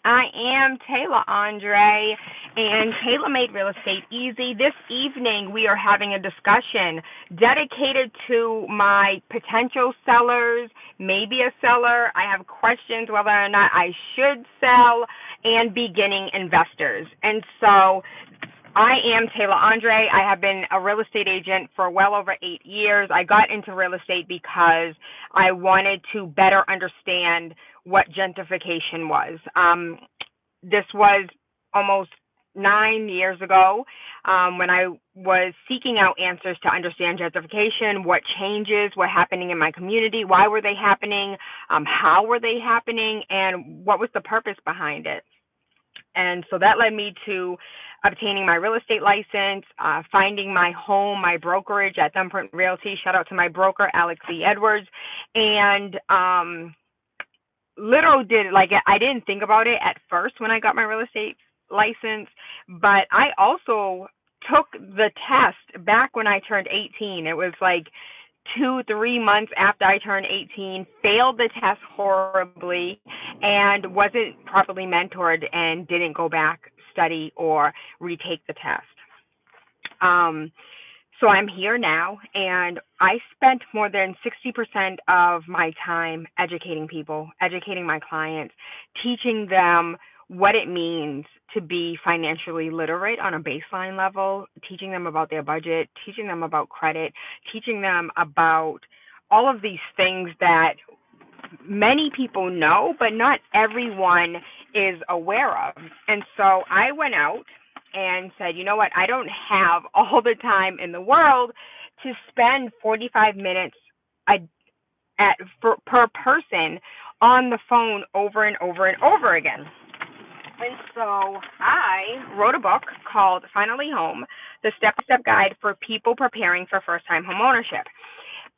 I am Tayla Andre, and Tayla made real estate easy. This evening, we are having a discussion dedicated to my potential sellers, maybe a seller. I have questions whether or not I should sell, and beginning investors. And so I am Tayla Andre. I have been a real estate agent for well over 8 years. I got into real estate because I wanted to better understand what gentrification was. This was almost 9 years ago when I was seeking out answers to understand gentrification, what changes were happening in my community, why were they happening, how were they happening, and what was the purpose behind it. And so that led me to obtaining my real estate license, finding my home, my brokerage at Thumbprint Realty. Shout out to my broker, Alex E. Edwards. And I didn't think about it at first when I got my real estate license, but I also took the test back when I turned 18. It was like 2-3 months after I turned 18, failed the test horribly, and wasn't properly mentored and didn't go back, study, or retake the test. So I'm here now, and I spent more than 60% of my time educating people, educating my clients, teaching them what it means to be financially literate on a baseline level, teaching them about their budget, teaching them about credit, teaching them about all of these things that many people know, but not everyone is aware of. And so I went out and said, you know what, I don't have all the time in the world to spend 45 minutes per person on the phone over and over and over again. And so I wrote a book called Finally Home, the step-by-step guide for people preparing for first-time homeownership.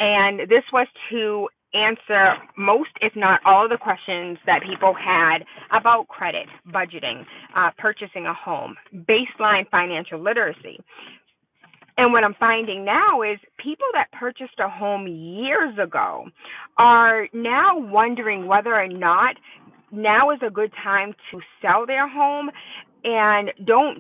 And this was to answer most, if not all, of the questions that people had about credit, budgeting, purchasing a home, baseline financial literacy. And what I'm finding now is people that purchased a home years ago are now wondering whether or not now is a good time to sell their home, and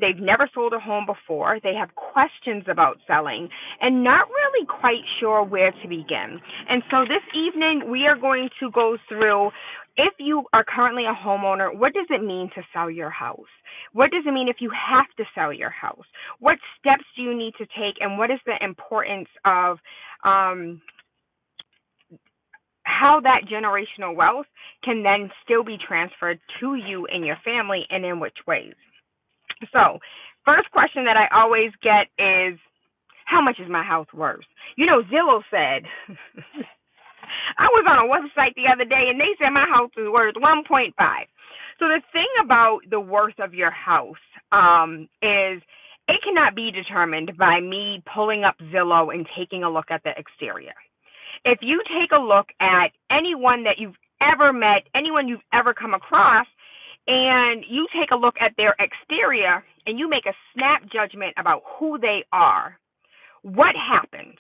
they've never sold a home before. They have questions about selling and not really quite sure where to begin. And so this evening we are going to go through, if you are currently a homeowner, what does it mean to sell your house? What does it mean if you have to sell your house? What steps do you need to take, and what is the importance of how that generational wealth can then still be transferred to you and your family, and in which ways? So, first question that I always get is, how much is my house worth? You know, Zillow said, I was on a website the other day and they said my house is worth 1.5. So the thing about the worth of your house is it cannot be determined by me pulling up Zillow and taking a look at the exterior. If you take a look at anyone that you've ever met, anyone you've ever come across, and you take a look at their exterior and you make a snap judgment about who they are, what happens?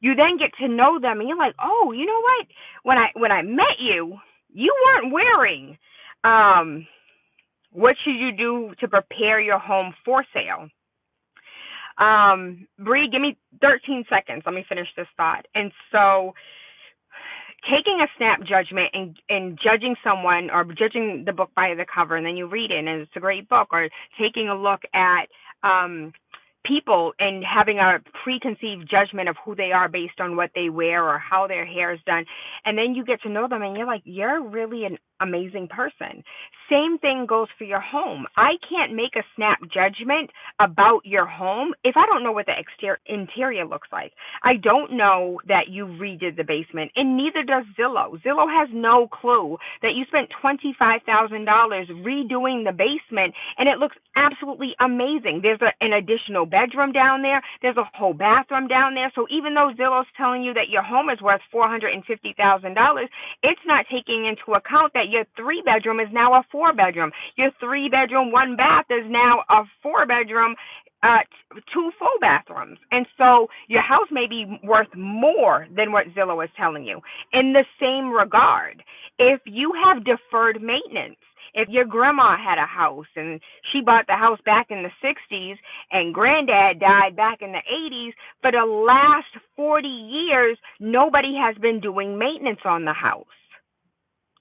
You then get to know them and you're like, oh, you know what? When I met you, you weren't wearing. What should you do to prepare your home for sale? Bree, give me 13 seconds. Let me finish this thought. And so taking a snap judgment and judging someone, or judging the book by the cover, and then you read it and it's a great book, or taking a look at people and having a preconceived judgment of who they are based on what they wear or how their hair is done. And then you get to know them and you're like, you're really an amazing person. Same thing goes for your home. I can't make a snap judgment about your home if I don't know what the interior looks like. I don't know that you redid the basement, and neither does Zillow. Zillow has no clue that you spent $25,000 redoing the basement, and it looks absolutely amazing. There's an additional bedroom down there. There's a whole bathroom down there. So even though Zillow's telling you that your home is worth $450,000, it's not taking into account that your 3-bedroom is now a 4-bedroom. Your 3-bedroom, 1 bath is now a 4-bedroom, 2 full bathrooms. And so your house may be worth more than what Zillow is telling you. In the same regard, if you have deferred maintenance, If your grandma had a house and she bought the house back in the 60s and granddad died back in the 80s, for the last 40 years, nobody has been doing maintenance on the house.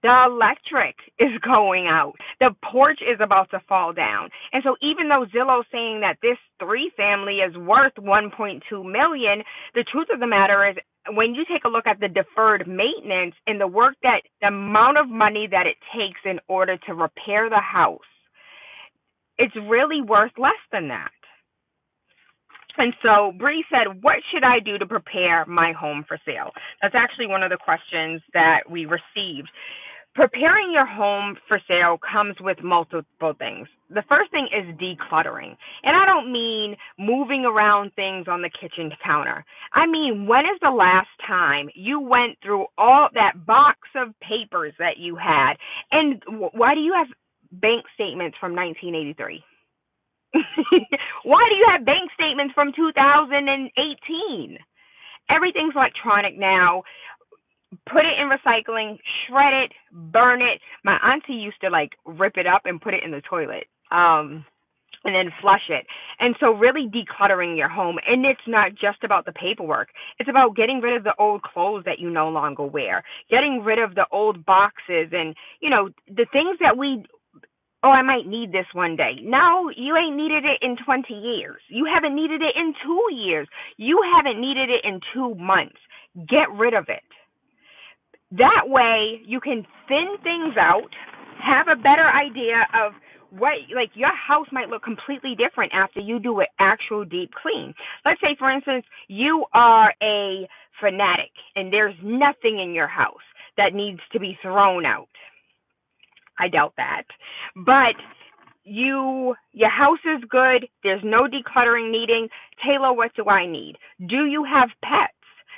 The electric is going out. The porch is about to fall down. And so even though Zillow's saying that this three family is worth 1.2 million, the truth of the matter is when you take a look at the deferred maintenance and the work that the amount of money that it takes in order to repair the house, it's really worth less than that. And so Bree said, what should I do to prepare my home for sale? That's actually one of the questions that we received. Preparing your home for sale comes with multiple things. The first thing is decluttering. And I don't mean moving around things on the kitchen counter. I mean, when is the last time you went through all that box of papers that you had? And why do you have bank statements from 1983? Why do you have bank statements from 2018? Everything's electronic now. Put it in recycling, shred it, burn it. My auntie used to like rip it up and put it in the toilet, and then flush it. And so really decluttering your home. And it's not just about the paperwork. It's about getting rid of the old clothes that you no longer wear, getting rid of the old boxes and, the things that I might need this one day. No, you ain't needed it in 20 years. You haven't needed it in 2 years. You haven't needed it in 2 months. Get rid of it. That way you can thin things out, have a better idea of what, like your house might look completely different after you do an actual deep clean. Let's say, for instance, you are a fanatic and there's nothing in your house that needs to be thrown out. I doubt that. But your house is good. There's no decluttering needing. Tayla, what do I need? Do you have pets?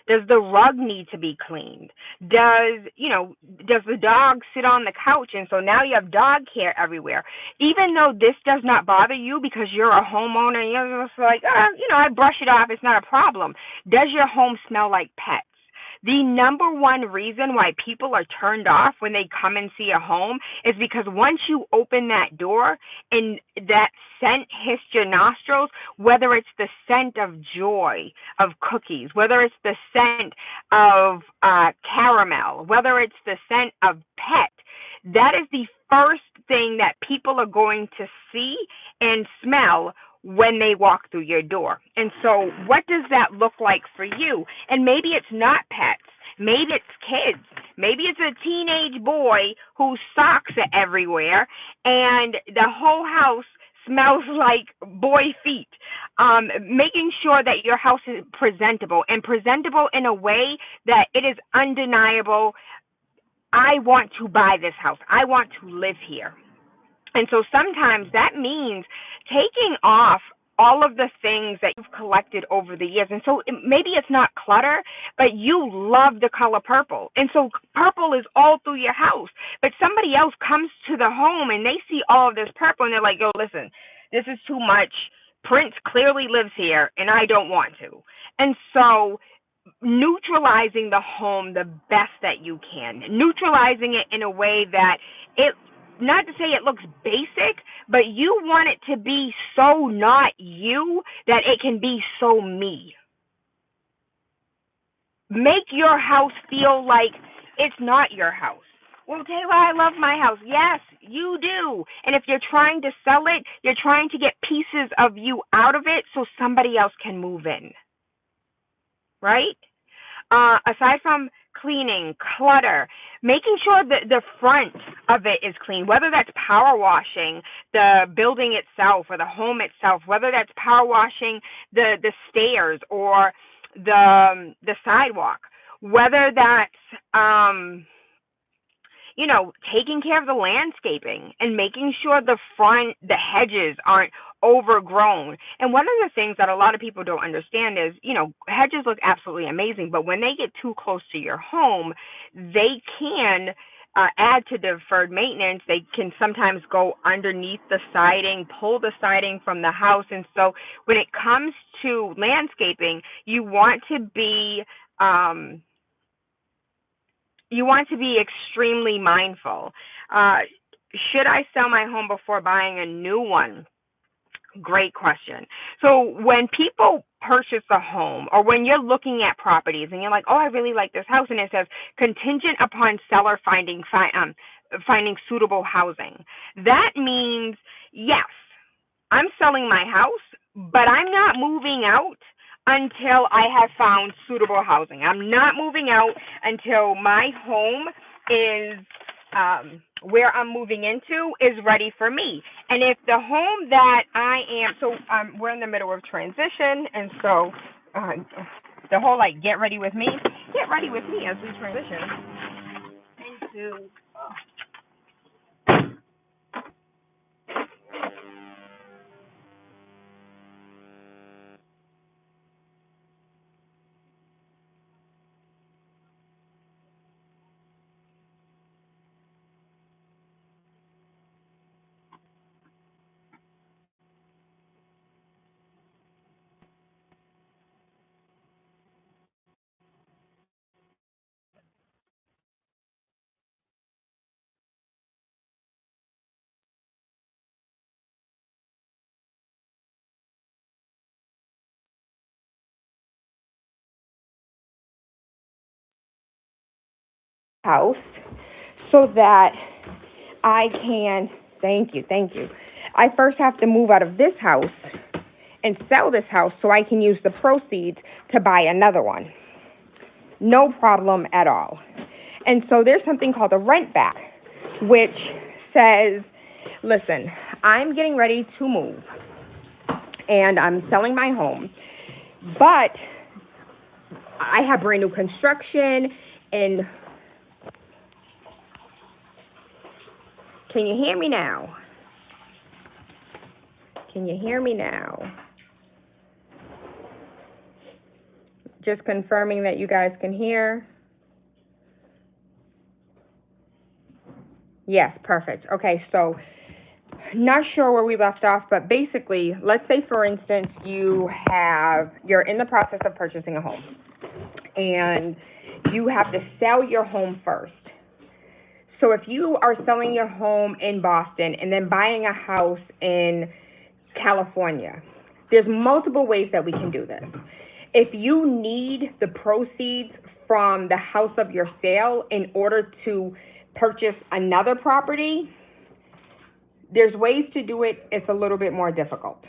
Does the rug need to be cleaned? Does the dog sit on the couch and so now you have dog hair everywhere? Even though this does not bother you because you're a homeowner and you're just like, I brush it off, it's not a problem. Does your home smell like pets? The number one reason why people are turned off when they come and see a home is because once you open that door and that scent hits your nostrils, whether it's the scent of joy, of cookies, whether it's the scent of caramel, whether it's the scent of pet, that is the first thing that people are going to see and smell when they walk through your door. And so what does that look like for you? And maybe it's not pets. Maybe it's kids. Maybe it's a teenage boy whose socks are everywhere and the whole house smells like boy feet. Making sure that your house is presentable and presentable in a way that it is undeniable. I want to buy this house. I want to live here. And so sometimes that means taking off all of the things that you've collected over the years. And so maybe it's not clutter, but you love the color purple. And so purple is all through your house. But somebody else comes to the home and they see all of this purple and they're like, yo, listen, this is too much. Prince clearly lives here and I don't want to. And so neutralizing the home the best that you can, neutralizing it in a way that not to say it looks basic, but you want it to be so not you that it can be so me. Make your house feel like it's not your house. Well, Tayla, I love my house. Yes, you do. And if you're trying to sell it, you're trying to get pieces of you out of it so somebody else can move in. Right? Aside from cleaning, clutter, making sure that the front of it is clean, whether that's power washing the building itself or the home itself, whether that's power washing the stairs or the sidewalk, whether that's taking care of the landscaping and making sure the hedges aren't overgrown. And one of the things that a lot of people don't understand is, hedges look absolutely amazing, but when they get too close to your home, they can add to deferred maintenance. They can sometimes go underneath the siding, pull the siding from the house. And so when it comes to landscaping, you want to be extremely mindful. should I sell my home before buying a new one? Great question. So when people purchase a home or when you're looking at properties and you're like, oh, I really like this house, and it says contingent upon seller finding suitable housing, that means yes, I'm selling my house, but I'm not moving out until I have found suitable housing. I'm not moving out until my home is where I'm moving into is ready for me. And if the home that I am, so we're in the middle of transition, and so uh, the whole like get ready with me as we transition into house so that I can, thank you. I first have to move out of this house and sell this house so I can use the proceeds to buy another one. No problem at all. And so there's something called a rent back, which says, listen, I'm getting ready to move and I'm selling my home, but I have brand new construction and can you hear me now? Can you hear me now? Just confirming that you guys can hear. Yes, perfect. Okay, so not sure where we left off, but basically, let's say for instance you're in the process of purchasing a home and you have to sell your home first. So if you are selling your home in Boston and then buying a house in California, there's multiple ways that we can do this. If you need the proceeds from the house of your sale in order to purchase another property, there's ways to do it. It's a little bit more difficult.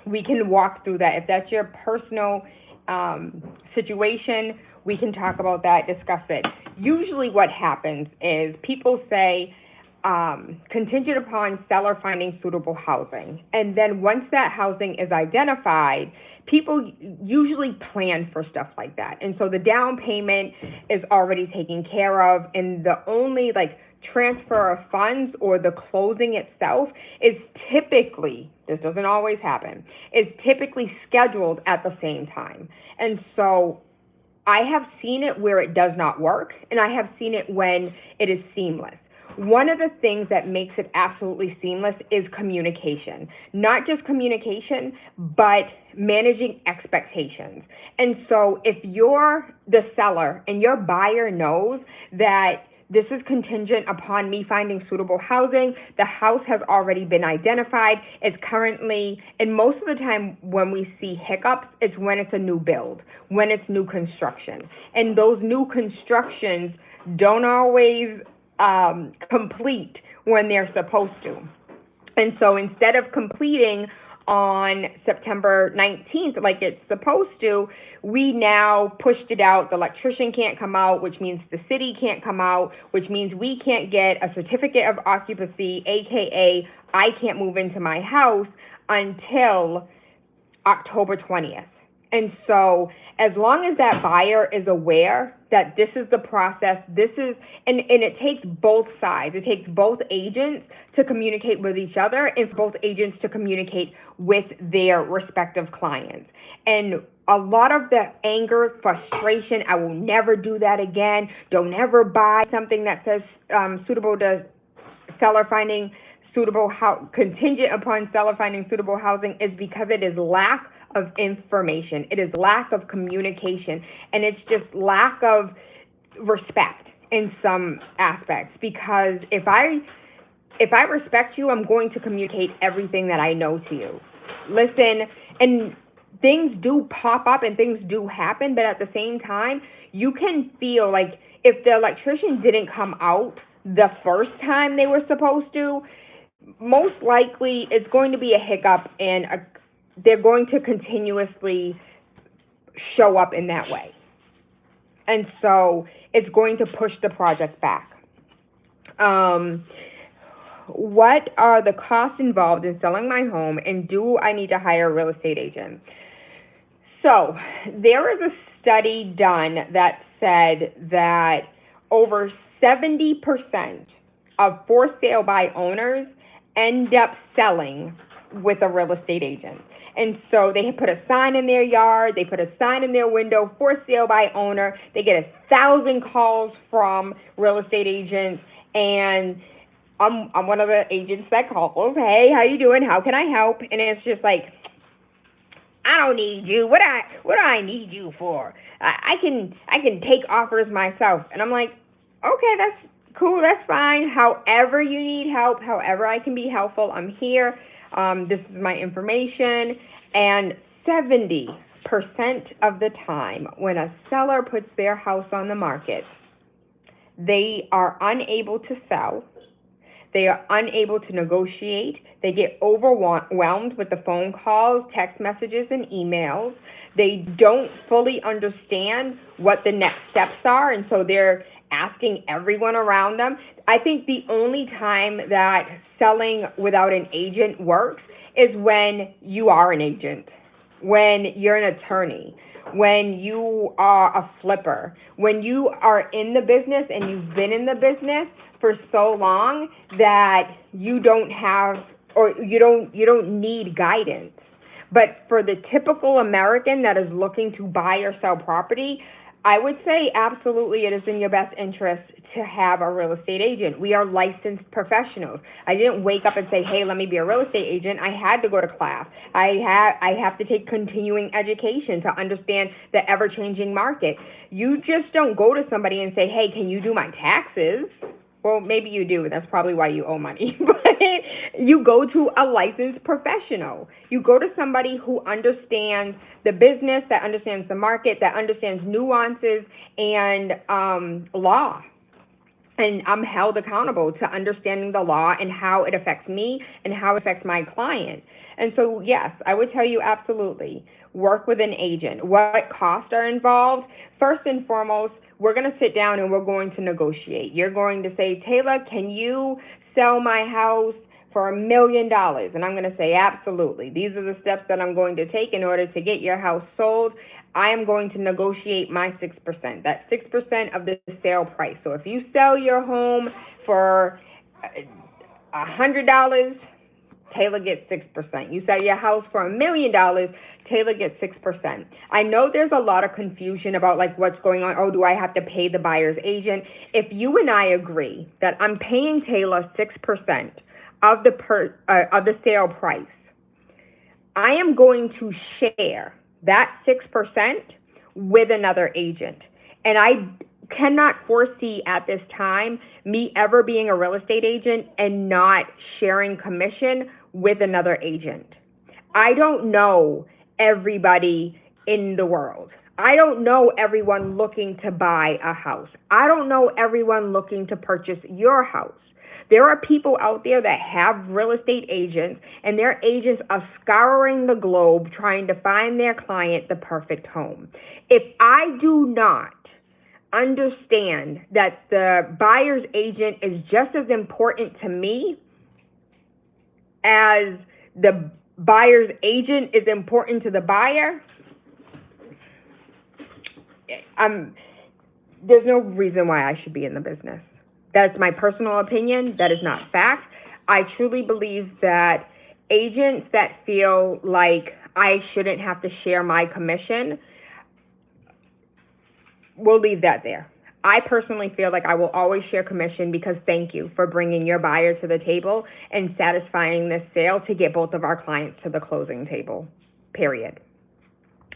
We can walk through that. If that's your personal situation, we can talk about that, discuss it. Usually what happens is people say, contingent upon seller finding suitable housing. And then once that housing is identified, people usually plan for stuff like that. And so the down payment is already taken care of, and the only transfer of funds or the closing itself is typically, this doesn't always happen, is typically scheduled at the same time. And so I have seen it where it does not work, and I have seen it when it is seamless. One of the things that makes it absolutely seamless is communication. Not just communication, but managing expectations. And so if you're the seller and your buyer knows that this is contingent upon me finding suitable housing, the house has already been identified, it's currently, and most of the time when we see hiccups, it's when it's a new build, when it's new construction. And those new constructions don't always complete when they're supposed to. And so instead of completing on September 19th like it's supposed to, we now pushed it out. The electrician can't come out, which means the city can't come out, which means we can't get a certificate of occupancy, aka I can't move into my house until October 20th. And so as long as that buyer is aware that this is the process, and it takes both sides. It takes both agents to communicate with each other and both agents to communicate with their respective clients. And a lot of the anger, frustration, I will never do that again. Don't ever buy something that says suitable to seller finding suitable contingent upon seller finding suitable housing is because it is lack of information. It is lack of communication, and it's just lack of respect in some aspects. Because if I if I respect you, I'm going to communicate everything that I know to you. Listen, and things do pop up and things do happen, but at the same time, you can feel like if the electrician didn't come out the first time they were supposed to, most likely it's going to be a hiccup, and they're going to continuously show up in that way. And so it's going to push the project back. What are the costs involved in selling my home, and do I need to hire a real estate agent? So there is a study done that said that over 70% of for sale by owners end up selling with a real estate agent. And so they put a sign in their yard, they put a sign in their window, for sale by owner. They get 1,000 calls from real estate agents, and I'm one of the agents that calls. Hey, how you doing? How can I help? And it's just like, I don't need you. What do I need you for? I can take offers myself. And I'm like, okay, that's cool, that's fine. However you need help, however I can be helpful, I'm here. This is my information. And 70% of the time when a seller puts their house on the market, they are unable to sell. They are unable to negotiate. They get overwhelmed with the phone calls, text messages, and emails. They don't fully understand what the next steps are, and so they're asking everyone around them. I think the only time that selling without an agent works is when you are an agent, when you're an attorney, when you are a flipper, when you are in the business and you've been in the business for so long that you don't have, or you don't need guidance. But for the typical American that is looking to buy or sell property, I would say absolutely it is in your best interest to have a real estate agent. We are licensed professionals. I didn't wake up and say, hey, let me be a real estate agent. I had to go to class. I have to take continuing education to understand the ever-changing market. You just don't go to somebody and say, hey, can you do my taxes? Well, maybe you do. That's probably why you owe money. But you go to a licensed professional. You go to somebody who understands the business, that understands the market, that understands nuances and law. And I'm held accountable to understanding the law and how it affects me and how it affects my client. And so, yes, I would tell you absolutely, work with an agent. What costs are involved? First and foremost, we're going to sit down and we're going to negotiate. You're going to say, Tayla, can you sell my house for $1 million? And I'm going to say, absolutely. These are the steps that I'm going to take in order to get your house sold. I am going to negotiate my 6%. That's 6% of the sale price. So if you sell your home for $100, Tayla gets 6%. You sell your house for $1 million, Tayla gets 6%. I know there's a lot of confusion about like what's going on. Oh, do I have to pay the buyer's agent? If you and I agree that I'm paying Tayla 6% of the sale price, I am going to share that 6% with another agent. And I cannot foresee at this time me ever being a real estate agent and not sharing commission with another agent. I don't know everybody in the world. I don't know everyone looking to buy a house. I don't know everyone looking to purchase your house. There are people out there that have real estate agents, and their agents are scouring the globe trying to find their client the perfect home. If I do not understand that the buyer's agent is just as important to me as the buyer's agent is important to the buyer, there's no reason why I should be in the business. That's my personal opinion. That is not fact. I truly believe that agents that feel like I shouldn't have to share my commission, we'll leave that there. I personally feel like I will always share commission because thank you for bringing your buyer to the table and satisfying this sale to get both of our clients to the closing table, period.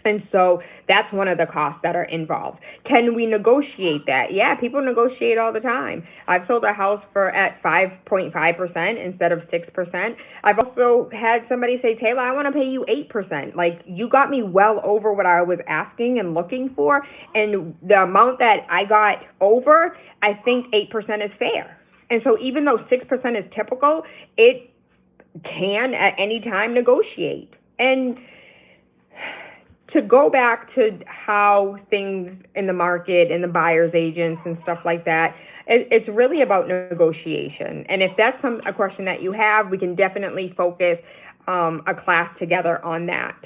And so that's one of the costs that are involved. Can we negotiate that? Yeah, people negotiate all the time. I've sold a house for at 5.5% instead of 6%. I've also had somebody say, Taylor, I want to pay you 8%. Like, you got me well over what I was asking and looking for. And the amount that I got over, I think 8% is fair. And so even though 6% is typical, it can at any time negotiate. And to go back to how things in the market and the buyer's agents and stuff like that, it's really about negotiation. And if that's a question that you have, we can definitely focus a class together on that.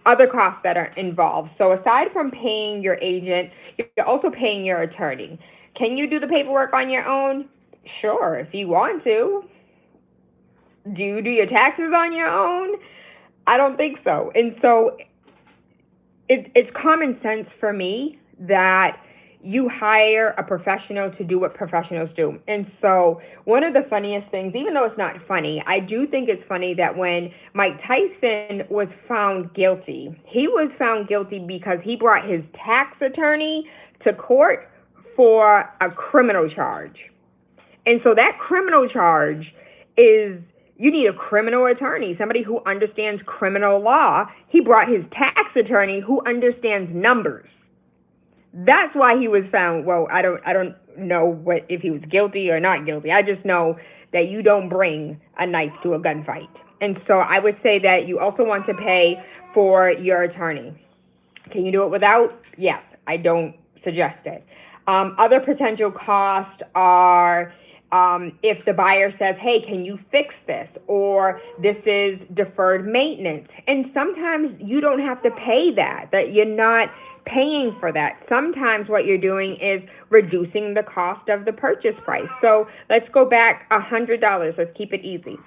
Other costs that are involved. So aside from paying your agent, you're also paying your attorney. Can you do the paperwork on your own? Sure, if you want to. Do you do your taxes on your own? I don't think so. And so it's common sense for me that you hire a professional to do what professionals do. And so one of the funniest things, even though it's not funny, I do think it's funny that when Mike Tyson was found guilty, he was found guilty because he brought his tax attorney to court for a criminal charge. And so that criminal charge is, you need a criminal attorney, somebody who understands criminal law. He brought his tax attorney who understands numbers. That's why he was found. Well, I don't know if he was guilty or not guilty. I just know that you don't bring a knife to a gunfight. And so I would say that you also want to pay for your attorney. Can you do it without? Yes, I don't suggest it. Other potential costs are if the buyer says, hey, can you fix this? Or this is deferred maintenance. And sometimes you don't have to pay that you're not paying for that. Sometimes what you're doing is reducing the cost of the purchase price. So let's go back $100. Let's keep it easy.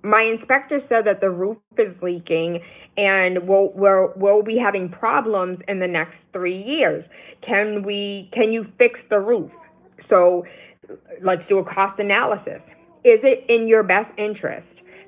My inspector said that the roof is leaking and we'll be having problems in the next 3 years. Can you fix the roof? So let's do a cost analysis. Is it in your best interest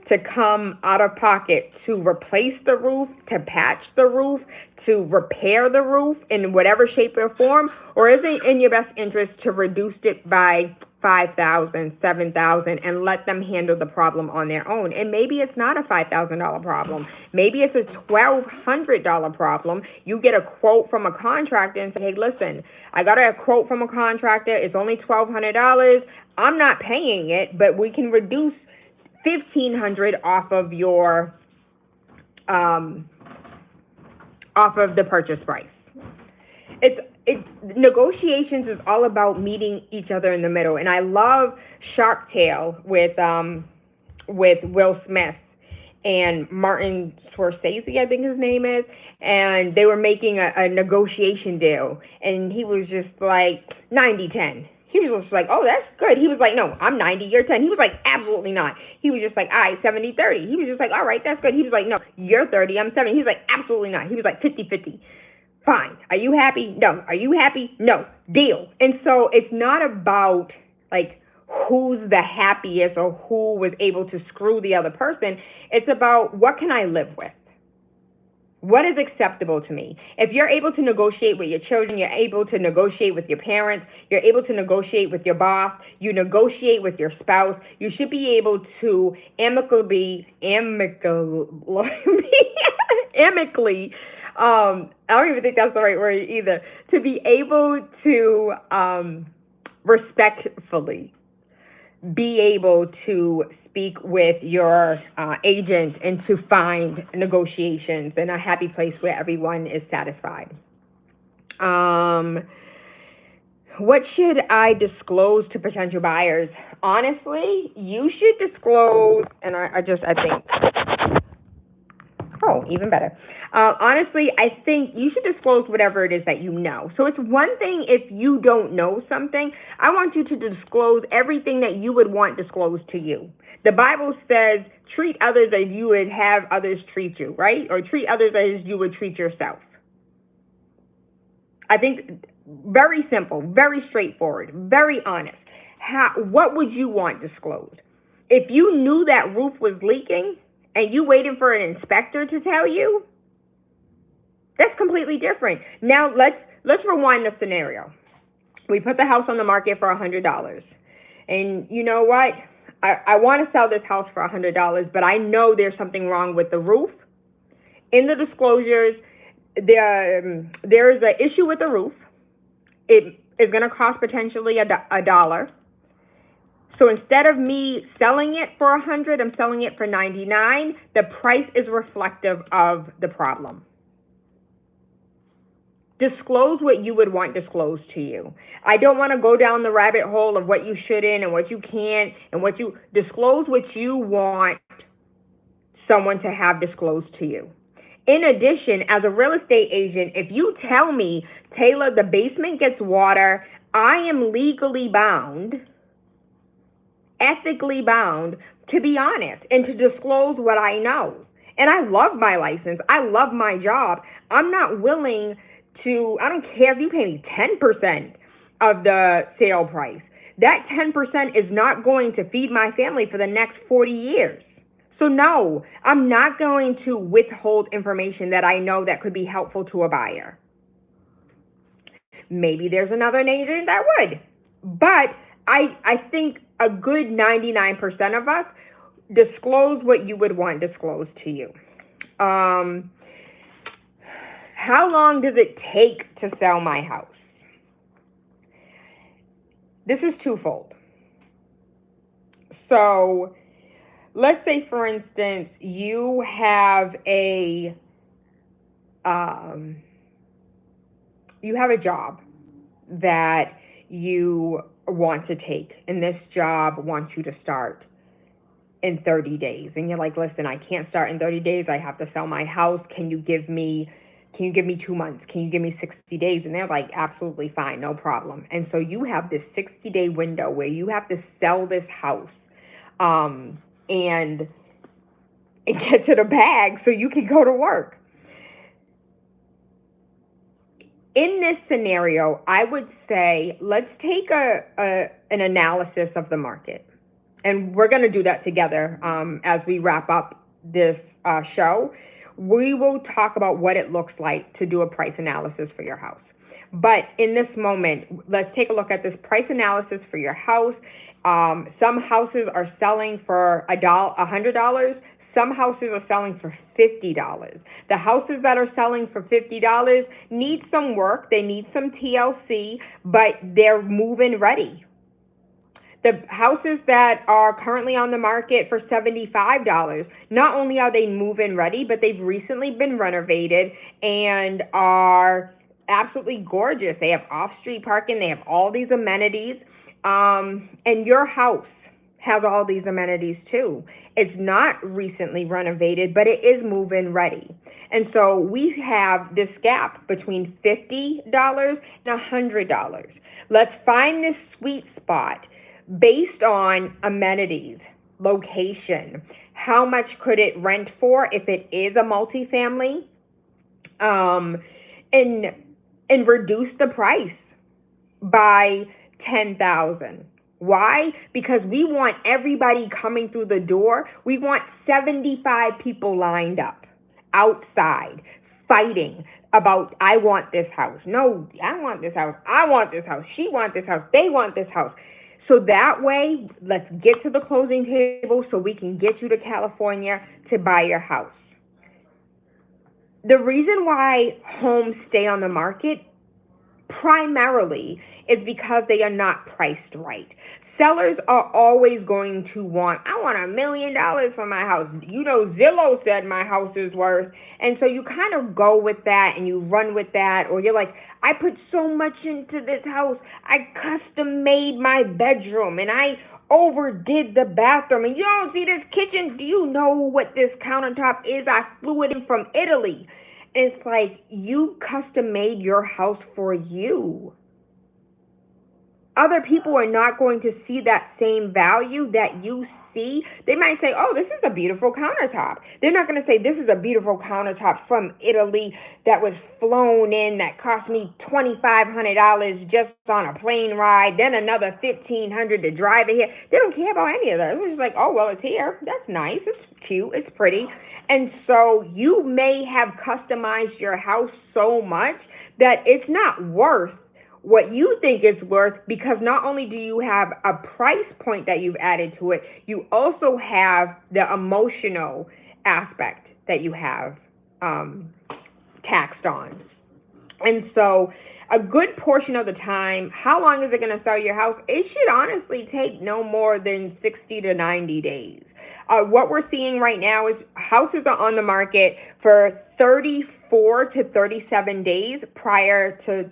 to come out of pocket to replace the roof, to patch the roof, to repair the roof in whatever shape or form? Or is it in your best interest to reduce it by $5,000, $7,000 and let them handle the problem on their own? And maybe it's not a $5,000 problem. Maybe it's a $1,200 problem. You get a quote from a contractor and say, hey, listen, I got a quote from a contractor. It's only $1,200. I'm not paying it, but we can reduce $1,500 off of your off of the purchase price. Negotiations is all about meeting each other in the middle. And I love Shark Tale with Will Smith and Martin Scorsese, I think his name is, and they were making a negotiation deal, and he was just like 90-10. He was just like, oh, that's good. He was like, no, I'm 90, you're 10. He was like, absolutely not. He was just like, all right, 70-30. He was just like, all right, that's good. He was like, no, you're 30, I'm 70. He was like, absolutely not. He was like 50-50. Fine. Are you happy? No. Are you happy? No. Deal. And so it's not about like who's the happiest or who was able to screw the other person. It's about what can I live with? What is acceptable to me? If you're able to negotiate with your children, you're able to negotiate with your parents, you're able to negotiate with your boss, you negotiate with your spouse, you should be able to amicably, I don't even think that's the right word either, to be able to respectfully be able to speak with your agent and to find negotiations in a happy place where everyone is satisfied. What should I disclose to potential buyers? Honestly, you should disclose, and I think, oh, even better. Honestly, I think you should disclose whatever it is that you know. So it's one thing if you don't know something. I want you to disclose everything that you would want disclosed to you. The Bible says, treat others as you would have others treat you, right? Or treat others as you would treat yourself. I think very simple, very straightforward, very honest. What would you want disclosed? If you knew that roof was leaking and you waiting for an inspector to tell you, that's completely different. Now let's rewind the scenario. We put the house on the market for $100, and you know what? I want to sell this house for $100, but I know there's something wrong with the roof. In the disclosures, there is an issue with the roof. It is going to cost potentially a dollar. So instead of me selling it for $100, I'm selling it for $99. The price is reflective of the problem. Disclose what you would want disclosed to you. I don't want to go down the rabbit hole of what you shouldn't and what you can't and what you disclose what you want someone to have disclosed to you. In addition, as a real estate agent, if you tell me, Tayla, the basement gets water, I am legally bound, ethically bound, to be honest and to disclose what I know. And I love my license. I love my job. I'm not willing to, I don't care if you pay me 10% of the sale price. That 10% is not going to feed my family for the next 40 years. So no, I'm not going to withhold information that I know that could be helpful to a buyer. Maybe there's another agent that would. But I think a good 99% of us disclose what you would want disclosed to you. How long does it take to sell my house? This is twofold. So let's say, for instance, you have a job that you want to take, and this job wants you to start in 30 days. And you're like, listen, I can't start in 30 days. I have to sell my house. Can you give me 2 months? Can you give me 60 days? And they're like, absolutely fine, no problem. And so you have this 60-day window where you have to sell this house and get to the bag so you can go to work. In this scenario, I would say, let's take an analysis of the market. And we're going to do that together as we wrap up this show. We will talk about what it looks like to do a price analysis for your house. But in this moment, let's take a look at this price analysis for your house. Some houses are selling for $100. Some houses are selling for $50. The houses that are selling for $50 need some work. They need some TLC, but they're move-in ready. The houses that are currently on the market for $75, not only are they move-in ready, but they've recently been renovated and are absolutely gorgeous. They have off-street parking. They have all these amenities. And your house has all these amenities too. It's not recently renovated, but it is move-in ready. And so we have this gap between $50 and $100. Let's find this sweet spot based on amenities, location, how much could it rent for if it is a multifamily, and reduce the price by $10,000. Why? Because we want everybody coming through the door. We want 75 people lined up outside fighting about, I want this house. No, I want this house. I want this house. She wants this house. They want this house. So that way, let's get to the closing table so we can get you to California to buy your house. The reason why homes stay on the market primarily is because they are not priced right. Sellers are always going to want, I want $1 million for my house. You know, Zillow said my house is worth. And so you kind of go with that and you run with that. Or you're like, I put so much into this house. I custom made my bedroom and I overdid the bathroom. And you don't see this kitchen. Do you know what this countertop is? I flew it in from Italy. It's like you custom made your house for you. other people are not going to see that same value that you see. They might say, oh, this is a beautiful countertop. They're not going to say, this is a beautiful countertop from Italy that was flown in that cost me $2,500 just on a plane ride, then another $1,500 to drive it here. They don't care about any of that. It's just like, oh, well, it's here. That's nice. It's cute. It's pretty. And so you may have customized your house so much that it's not worth what you think it's worth, because not only do you have a price point that you've added to it, you also have the emotional aspect that you have taxed on. And so a good portion of the time, how long is it going to sell your house? It should honestly take no more than 60 to 90 days. What we're seeing right now is houses are on the market for 34 to 37 days prior to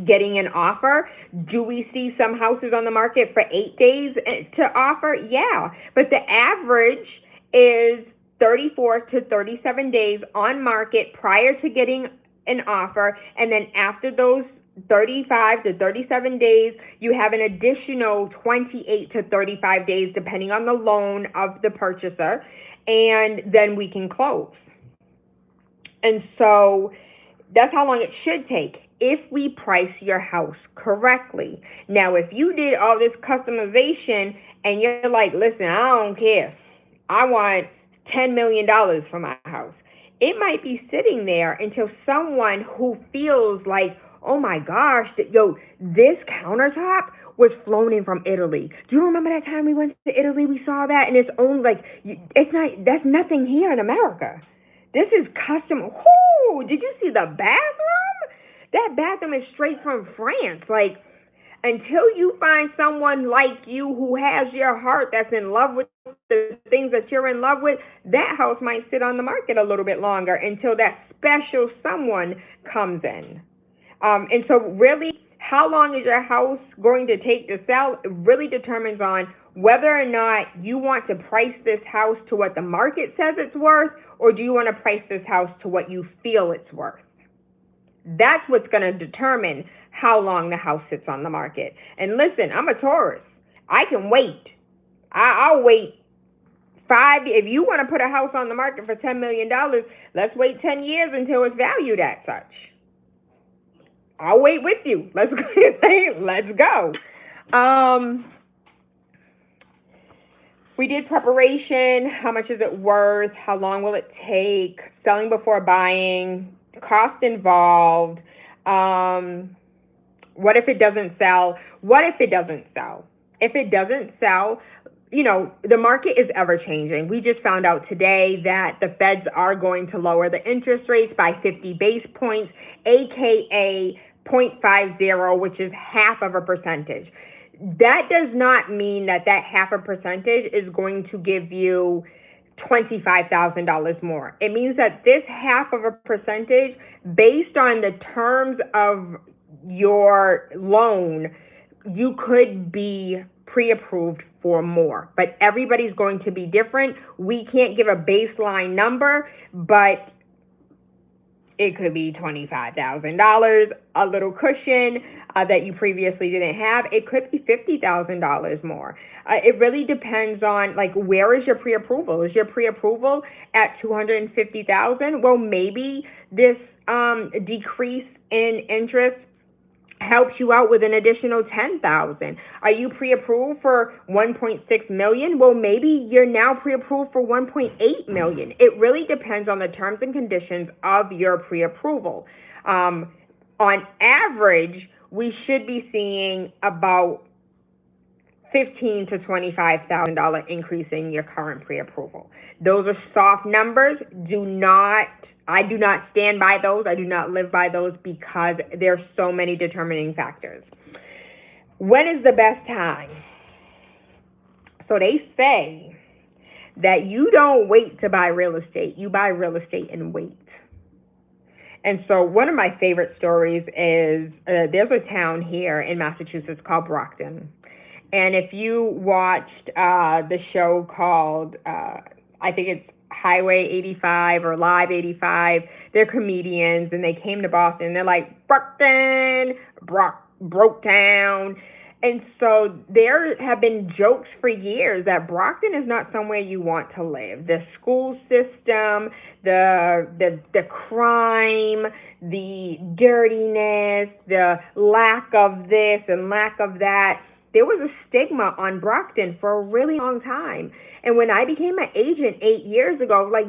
getting an offer. Do we see some houses on the market for 8 days to offer? Yeah, but the average is 34 to 37 days on market prior to getting an offer, and then after those 35 to 37 days, you have an additional 28 to 35 days depending on the loan of the purchaser, and then we can close. And so that's how long it should take if we price your house correctly. Now, if you did all this customization and you're like, listen, I don't care, I want $10 million for my house, it might be sitting there until someone who feels like, oh my gosh, this countertop was flown in from Italy. Do you remember that time we went to Italy? We saw that, and it's only that's nothing here in America. This is custom. Whoo! Did you see the bathroom? That bathroom is straight from France. Until you find someone like you who has your heart, that's in love with the things that you're in love with, that house might sit on the market a little bit longer until that special someone comes in. And so really, how long is your house going to take to sell? It really determines on whether or not you want to price this house to what the market says it's worth, or do you want to price this house to what you feel it's worth. That's what's going to determine how long the house sits on the market. And listen, I'm a Taurus. I can wait. I'll wait if you want to put a house on the market for $10 million, let's wait 10 years until it's valued at such. I'll wait with you. Let's go. We did preparation. How much is it worth? How long will it take? Selling before buying. Cost involved. What if it doesn't sell? If it doesn't sell, the market is ever changing. We just found out today that the feds are going to lower the interest rates by 50 base points, aka 0.50, which is half of a percentage. That does not mean that half a percentage is going to give you $25,000 more. It means that this half of a percentage, based on the terms of your loan, you could be pre-approved for more. But everybody's going to be different. We can't give a baseline number, but it could be $25,000, a little cushion that you previously didn't have. It could be $50,000 more. It really depends on where is your pre-approval? Is your pre-approval at $250,000? Well, maybe this decrease in interest helps you out with an additional $10,000. Are you pre-approved for $1.6 million? Well, maybe you're now pre-approved for $1.8 million. It really depends on the terms and conditions of your pre-approval. On average, we should be seeing about $15,000 to $25,000 increase in your current pre-approval. Those are soft numbers. I do not stand by those. I do not live by those because there's so many determining factors. When is the best time? So they say that you don't wait to buy real estate. You buy real estate and wait. And so one of my favorite stories is there's a town here in Massachusetts called Brockton. And if you watched the show called, I think it's Highway 85 or Live 85, they're comedians and they came to Boston. They're like, Brockton, broke down. And so there have been jokes for years that Brockton is not somewhere you want to live. The school system, the crime, the dirtiness, the lack of this and lack of that. There was a stigma on Brockton for a really long time. And when I became an agent 8 years ago, like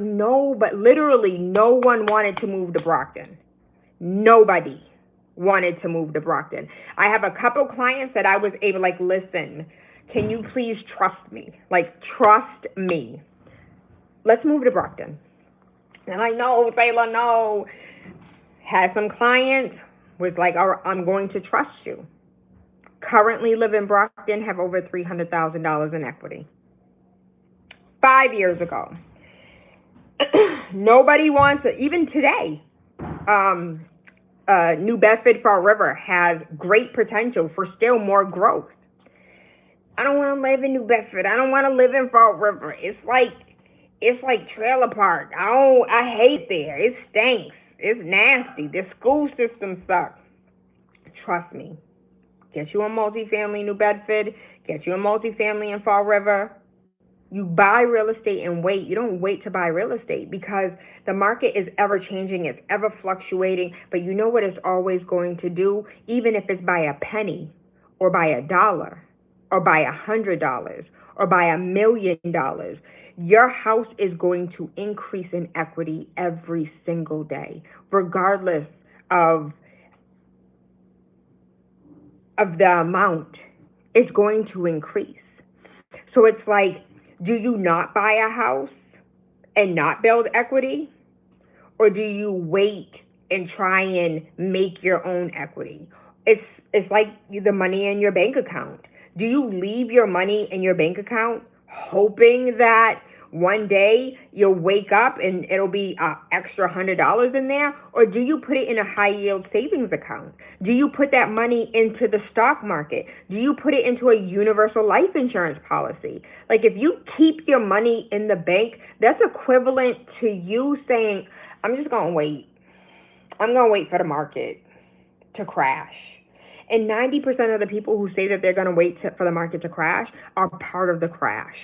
but literally no one wanted to move to Brockton. Nobody wanted to move to Brockton. I have a couple clients that I was able, like, listen, can you please trust me? Like, trust me. Let's move to Brockton. And I know, Tayla, no. Had some clients, was like, all right, I'm going to trust you. Currently live in Brockton, have over $300,000 in equity. 5 years ago. Nobody wants it, even today. New Bedford Fall River has great potential for still more growth. I don't want to live in New Bedford. I don't want to live in Fall River. It's like trailer park. I hate it there. It stinks. It's nasty. The school system sucks. Trust me. Get you a multifamily in New Bedford. Get you a multifamily in Fall River. You buy real estate and wait. You don't wait to buy real estate because the market is ever changing. It's ever fluctuating. But you know what it's always going to do? Even if it's by a penny or by $1 or by $100 or by $1 million, your house is going to increase in equity every single day, regardless of the amount. It's going to increase. So it's like, do you not buy a house and not build equity? Or do you wait and try and make your own equity? It's like the money in your bank account. Do you leave your money in your bank account hoping that one day you'll wake up and it'll be an extra $100 in there? Or do you put it in a high yield savings account? Do you put that money into the stock market? Do you put it into a universal life insurance policy? Like, if you keep your money in the bank, that's equivalent to you saying, I'm just going to wait. I'm going to wait for the market to crash. And 90% of the people who say that they're going to wait for the market to crash are part of the crash.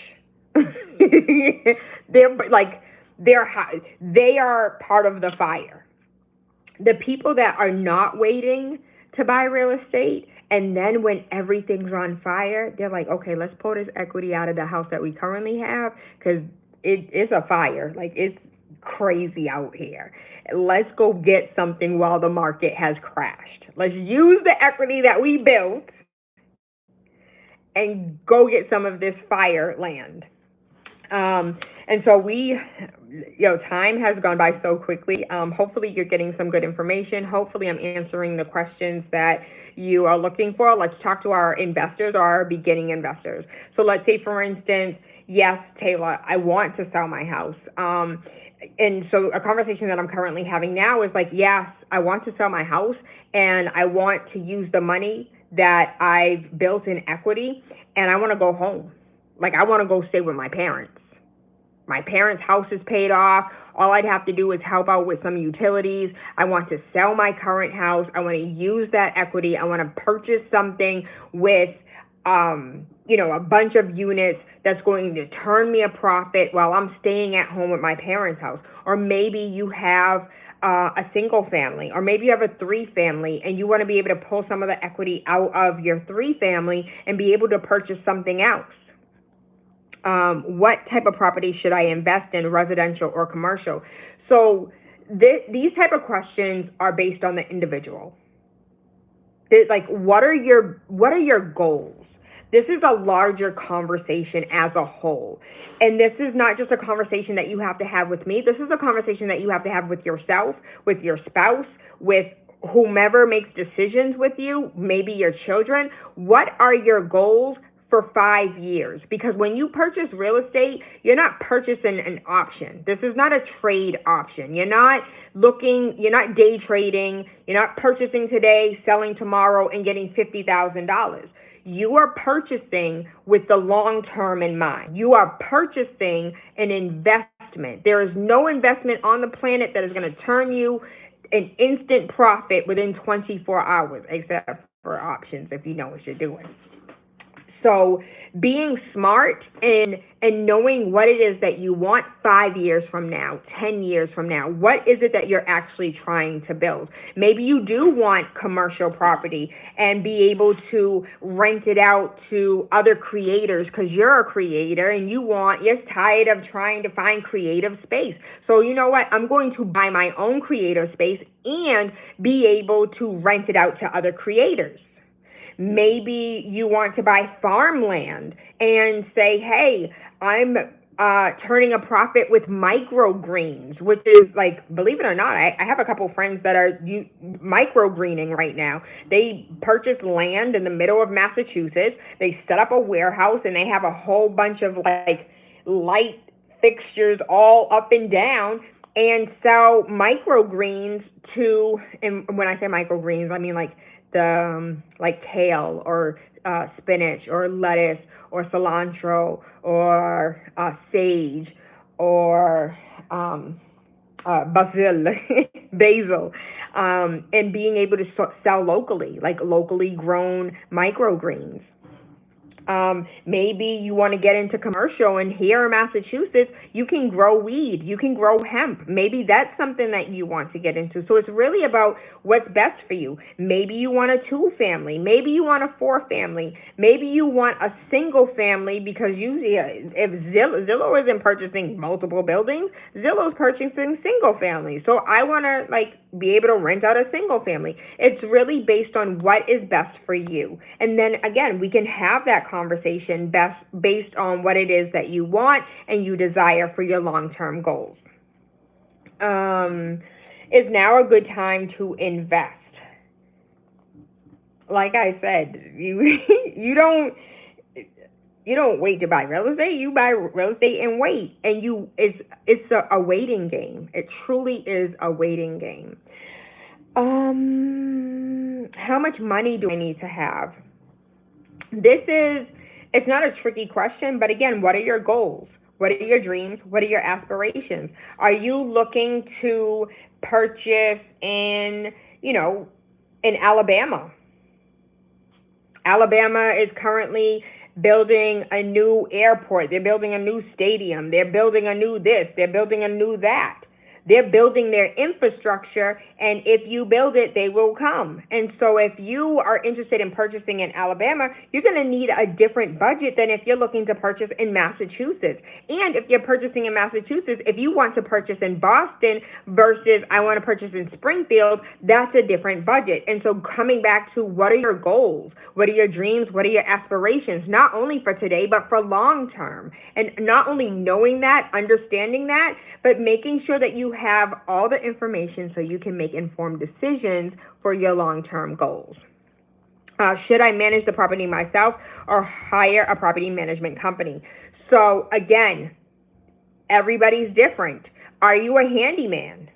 They are part of the fire. The people that are not waiting to buy real estate, and then when everything's on fire, they're like, okay, let's pull this equity out of the house that we currently have because it's a fire. Like, it's crazy out here. Let's go get something while the market has crashed. Let's use the equity that we built and go get some of this fire land. And so time has gone by so quickly. Hopefully you're getting some good information. Hopefully I'm answering the questions that you are looking for. Let's talk to our investors or our beginning investors. So let's say, for instance, yes, Tayla, I want to sell my house. And so a conversation that I'm currently having now is like, yes, I want to sell my house and I want to use the money that I've built in equity and I want to go home. Like, I want to go stay with my parents. My parents' house is paid off. All I'd have to do is help out with some utilities. I want to sell my current house. I want to use that equity. I want to purchase something with, a bunch of units that's going to turn me a profit while I'm staying at home at my parents' house. Or maybe you have a single family, or maybe you have a 3-family and you want to be able to pull some of the equity out of your 3-family and be able to purchase something else. What type of property should I invest in, residential or commercial? So these type of questions are based on the individual. Like, what are your goals? This is a larger conversation as a whole. And this is not just a conversation that you have to have with me. This is a conversation that you have to have with yourself, with your spouse, with whomever makes decisions with you, maybe your children. What are your goals for 5 years? Because when you purchase real estate, you're not purchasing an option. This is not a trade option. You're not day trading. You're not purchasing today, selling tomorrow, and getting $50,000. You are purchasing with the long term in mind. You are purchasing an investment. There is no investment on the planet that is going to turn you an instant profit within 24 hours, except for options, if you know what you're doing. So being smart and knowing what it is that you want 5 years from now, 10 years from now, what is it that you're actually trying to build? Maybe you do want commercial property and be able to rent it out to other creators because you're a creator and you're tired of trying to find creative space. So you know what? I'm going to buy my own creative space and be able to rent it out to other creators. Maybe you want to buy farmland and say, hey, I'm turning a profit with microgreens, which is like, believe it or not, I have a couple friends that are microgreening right now. They purchased land in the middle of Massachusetts. They set up a warehouse and they have a whole bunch of like light fixtures all up and down and sell microgreens to, and when I say microgreens, I mean like kale or spinach or lettuce or cilantro or sage or basil, and being able to sell locally, like locally grown microgreens. Maybe you want to get into commercial, and here in Massachusetts, you can grow weed, you can grow hemp. Maybe that's something that you want to get into. So it's really about what's best for you. Maybe you want a 2-family, maybe you want a 4-family, maybe you want a single family because if Zillow isn't purchasing multiple buildings, Zillow's purchasing single families. So I want to be able to rent out a single family. It's really based on what is best for you. And then again, we can have that conversation based on what it is that you want and you desire for your long-term goals. Is now a good time to invest? Like I said, you don't wait to buy real estate. You buy real estate and wait, and it's a waiting game. It truly is a waiting game. How much money do I need to have? It's not a tricky question, but again, what are your goals? What are your dreams? What are your aspirations? Are you looking to purchase in Alabama? Alabama is currently building a new airport. They're building a new stadium. They're building a new this. They're building a new that. They're building their infrastructure, and if you build it, they will come. And so if you are interested in purchasing in Alabama, you're going to need a different budget than if you're looking to purchase in Massachusetts. And if you're purchasing in Massachusetts, if you want to purchase in Boston versus I want to purchase in Springfield, that's a different budget. And so coming back to what are your goals? What are your dreams? What are your aspirations? Not only for today, but for long term. And not only knowing that, understanding that, but making sure that you have all the information so you can make informed decisions for your long-term goals. Should I manage the property myself or hire a property management company? So again, everybody's different. Are you a handyman?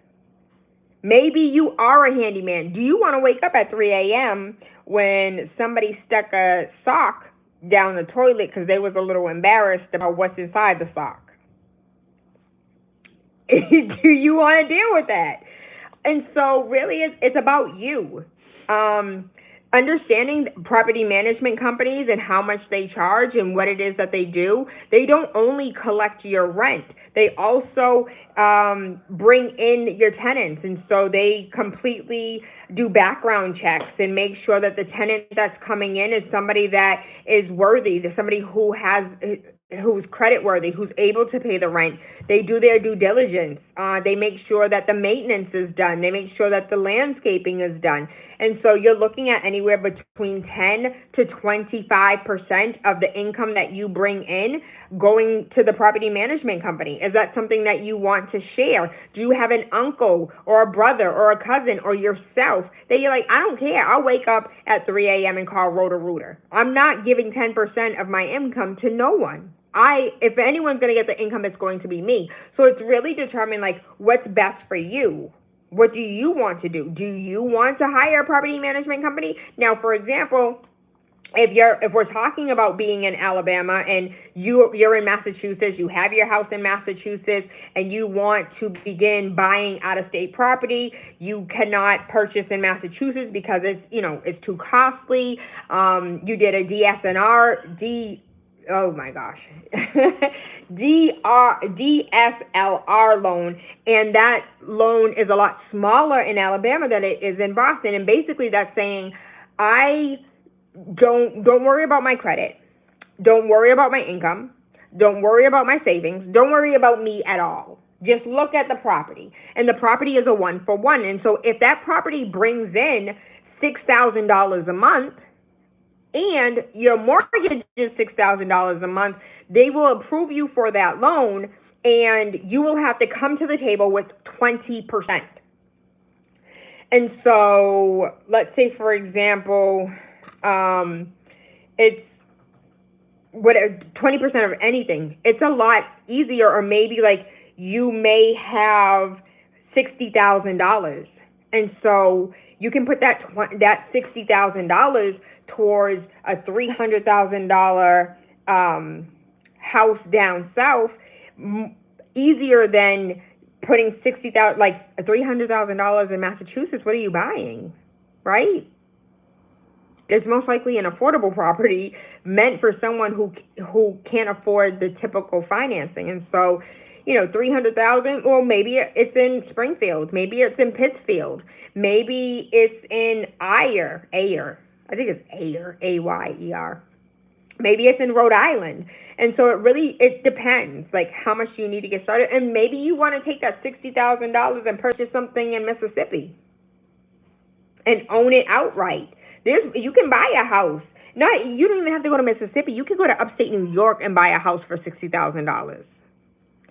Maybe you are a handyman. Do you want to wake up at 3 a.m. when somebody stuck a sock down the toilet because they was a little embarrassed about what's inside the sock? Do you want to deal with that? And so really it's about you. Understanding property management companies and how much they charge and what it is that they do. They don't only collect your rent. They also bring in your tenants. And so they completely do background checks and make sure that the tenant that's coming in is somebody that is worthy, somebody who's creditworthy, who's able to pay the rent. They do their due diligence. They make sure that the maintenance is done. They make sure that the landscaping is done. And so you're looking at anywhere between 10 to 25% of the income that you bring in going to the property management company. Is that something that you want to share? Do you have an uncle or a brother or a cousin or yourself that you're like, I don't care. I'll wake up at 3 a.m. and call Roto-Rooter. I'm not giving 10% of my income to no one. If anyone's going to get the income, it's going to be me. So it's really determining what's best for you. What do you want to do? Do you want to hire a property management company? Now, for example, if we're talking about being in Alabama and you're in Massachusetts, you have your house in Massachusetts, and you want to begin buying out of state property, you cannot purchase in Massachusetts because it's too costly. You did a oh my gosh, DSLR loan, and that loan is a lot smaller in Alabama than it is in Boston, and basically that's saying I don't worry about my credit. Don't worry about my income. Don't worry about my savings. Don't worry about me at all. Just look at the property. And the property is a 1-for-1. And so if that property brings in $6,000 a month and your mortgage is $6,000 a month, they will approve you for that loan, and you will have to come to the table with 20%. And so let's say, for example, it's 20% of anything. It's a lot easier, or maybe like you may have $60,000, and so you can put that $60,000 towards a $300,000 house down south, easier than putting $300,000 in Massachusetts. What are you buying, right? It's most likely an affordable property meant for someone who can't afford the typical financing. And so, $300,000. Well, maybe it's in Springfield. Maybe it's in Pittsfield. Maybe it's in Ayer. I think it's Ayer, Ayer. Maybe it's in Rhode Island. And so it depends, like how much you need to get started. And maybe you want to take that $60,000 and purchase something in Mississippi and own it outright. You can buy a house. You don't even have to go to Mississippi. You can go to upstate New York and buy a house for $60,000.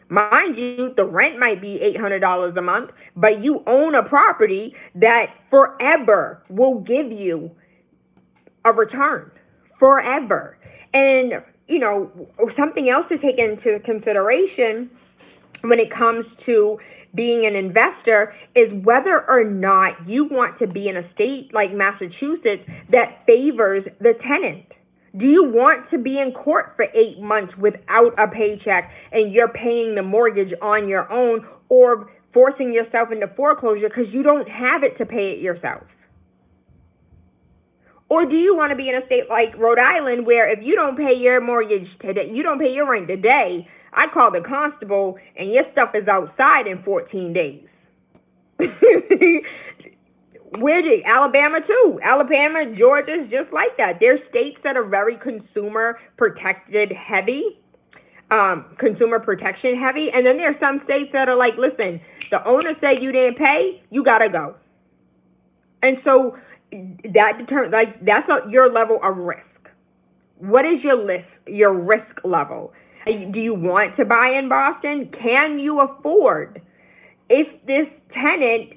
Mind you, the rent might be $800 a month, but you own a property that forever will give you a return. Forever. And, something else to take into consideration when it comes to being an investor is whether or not you want to be in a state like Massachusetts that favors the tenant. Do you want to be in court for 8 months without a paycheck and you're paying the mortgage on your own, or forcing yourself into foreclosure because you don't have it to pay it yourself? Or do you want to be in a state like Rhode Island where if you don't pay your mortgage today, you don't pay your rent today, I call the constable and your stuff is outside in 14 days? Alabama too. Alabama, Georgia's just like that. There's states that are very consumer protection heavy, and then there's some states that are like, listen, the owner said you didn't pay, you gotta go. And so that determines, that's your level of risk. What is your risk level? Do you want to buy in Boston? Can you afford? If this tenant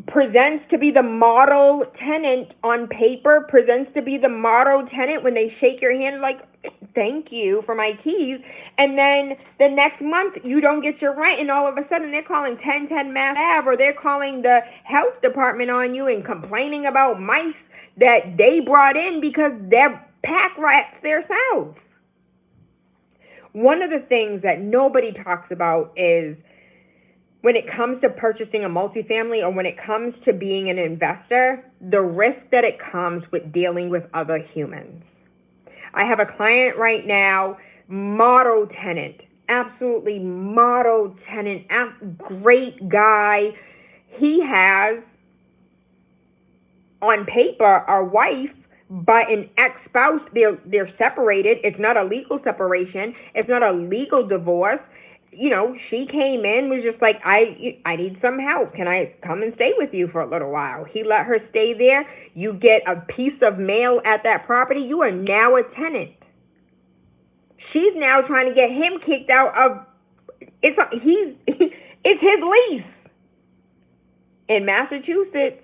presents to be the model tenant on paper, presents to be the model tenant when they shake your hand like, thank you for my keys, and then the next month you don't get your rent, and all of a sudden they're calling 1010 Mass Ave, or they're calling the health department on you and complaining about mice that they brought in because they're pack rats themselves. One of the things that nobody talks about is when it comes to purchasing a multifamily, or when it comes to being an investor, the risk that it comes with dealing with other humans. I have a client right now, model tenant, absolutely model tenant, great guy. He has, on paper, a wife, but an ex-spouse. They're separated. It's not a legal separation. It's not a legal divorce. She came in, was just like, I need some help. Can I come and stay with you for a little while? He let her stay there. You get a piece of mail at that property. You are now a tenant. She's now trying to get him kicked out of, it's his lease. In Massachusetts,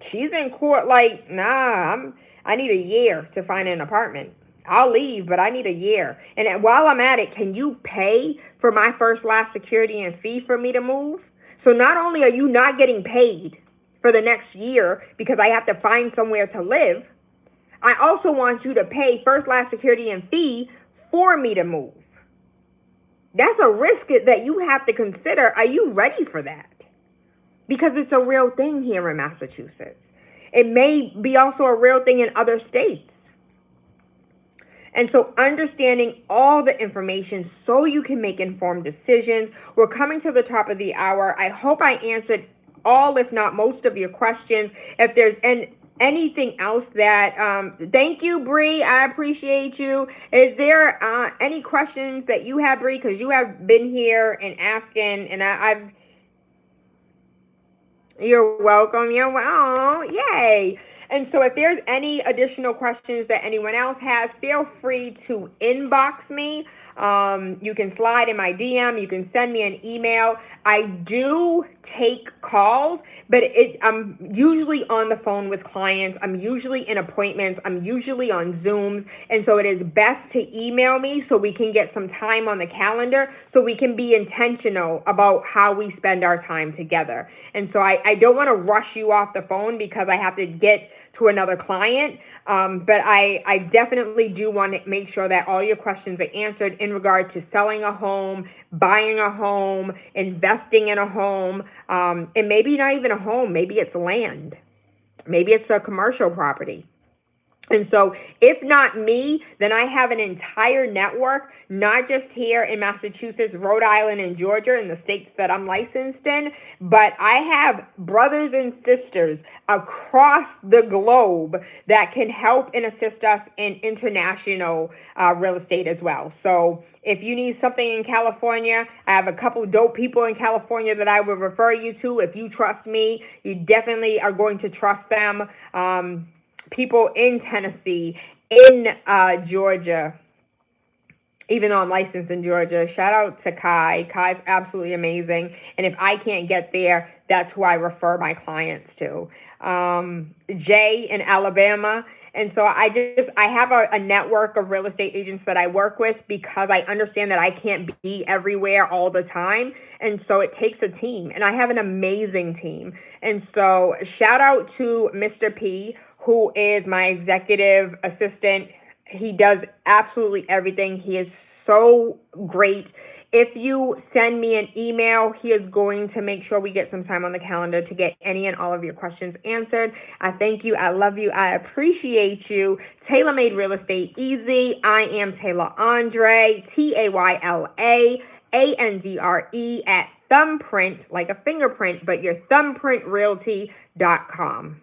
she's in court like, nah, I need a year to find an apartment. I'll leave, but I need a year. And while I'm at it, can you pay for my first, last security and fee for me to move? So not only are you not getting paid for the next year because I have to find somewhere to live, I also want you to pay first, last, security, and fee for me to move. That's a risk that you have to consider. Are you ready for that? Because it's a real thing here in Massachusetts. It may be also a real thing in other states. And so understanding all the information so you can make informed decisions. We're coming to the top of the hour. I hope I answered all, if not most, of your questions. If there's anything else that, thank you, Bree. I appreciate you. Is there any questions that you have, Bree? Because you have been here and asking, and I've. You're welcome. You're welcome. Yay. And so if there's any additional questions that anyone else has, feel free to inbox me. You can slide in my DM. You can send me an email. I do take calls, but I'm usually on the phone with clients. I'm usually in appointments. I'm usually on Zooms. And so it is best to email me so we can get some time on the calendar so we can be intentional about how we spend our time together. And so I don't want to rush you off the phone because I have to get to another client. But I definitely do want to make sure that all your questions are answered in regard to selling a home, buying a home, investing in a home, and maybe not even a home. Maybe it's land. Maybe it's a commercial property. And so if not me, then I have an entire network, not just here in Massachusetts, Rhode Island, and Georgia, in the states that I'm licensed in, but I have brothers and sisters across the globe that can help and assist us in international real estate as well. So if you need something in California, I have a couple of dope people in California that I would refer you to. If you trust me, you definitely are going to trust them. People in Tennessee, in Georgia, even though I'm licensed in Georgia. Shout out to Kai. Kai's absolutely amazing. And if I can't get there, that's who I refer my clients to. Jay in Alabama. And so I have a network of real estate agents that I work with because I understand that I can't be everywhere all the time. And so it takes a team. And I have an amazing team. And so shout out to Mr. P, who is my executive assistant. He does absolutely everything. He is so great. If you send me an email, he is going to make sure we get some time on the calendar to get any and all of your questions answered. I thank you. I love you. I appreciate you. Tayla Made Real Estate Easy. I am Tayla Andre, TaylaAndre at thumbprint, like a fingerprint, but your thumbprintrealty.com.